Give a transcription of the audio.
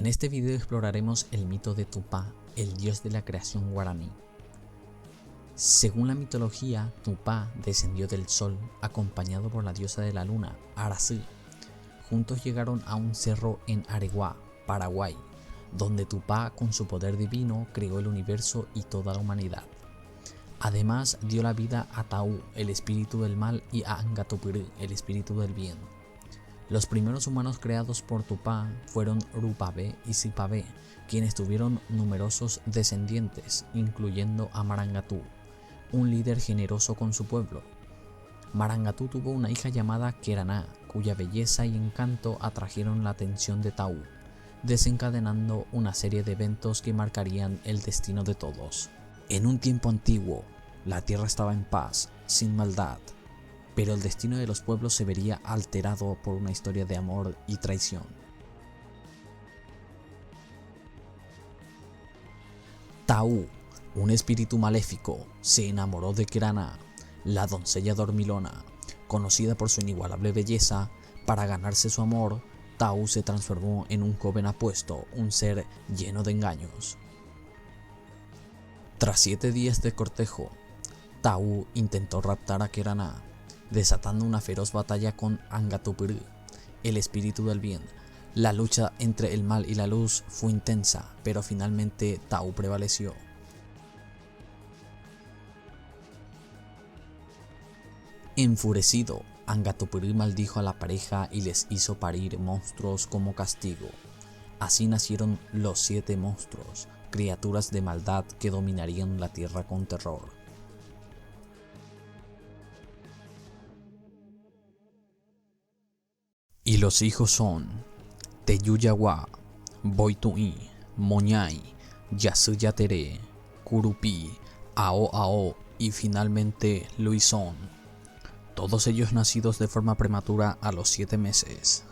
En este video exploraremos el mito de Tupá, el dios de la creación guaraní. Según la mitología, Tupá descendió del sol acompañado por la diosa de la luna, Aracil. Juntos llegaron a un cerro en Areguá, Paraguay, donde Tupá con su poder divino creó el universo y toda la humanidad. Además dio la vida a Taú, el espíritu del mal, y a Angatupirú, el espíritu del bien. Los primeros humanos creados por Tupá fueron Rupabé y Sipabé, quienes tuvieron numerosos descendientes, incluyendo a Marangatú, un líder generoso con su pueblo. Marangatú tuvo una hija llamada Keraná, cuya belleza y encanto atrajeron la atención de Taú, desencadenando una serie de eventos que marcarían el destino de todos. En un tiempo antiguo, la tierra estaba en paz, sin maldad, pero el destino de los pueblos se vería alterado por una historia de amor y traición. Taú, un espíritu maléfico, se enamoró de Keraná, la doncella dormilona. Conocida por su inigualable belleza, para ganarse su amor, Taú se transformó en un joven apuesto, un ser lleno de engaños. Tras 7 días de cortejo, Taú intentó raptar a Keraná, desatando una feroz batalla con Angatupirú, el espíritu del bien. La lucha entre el mal y la luz fue intensa, pero finalmente Taú prevaleció. Enfurecido, Angatupirú maldijo a la pareja y les hizo parir monstruos como castigo. Así nacieron los 7 monstruos, criaturas de maldad que dominarían la tierra con terror. Y los hijos son Teyuyaguá, Boituí, Moñay, Yasuyateré, Curupí, Ao Ao y finalmente Luisón, todos ellos nacidos de forma prematura a los 7 meses.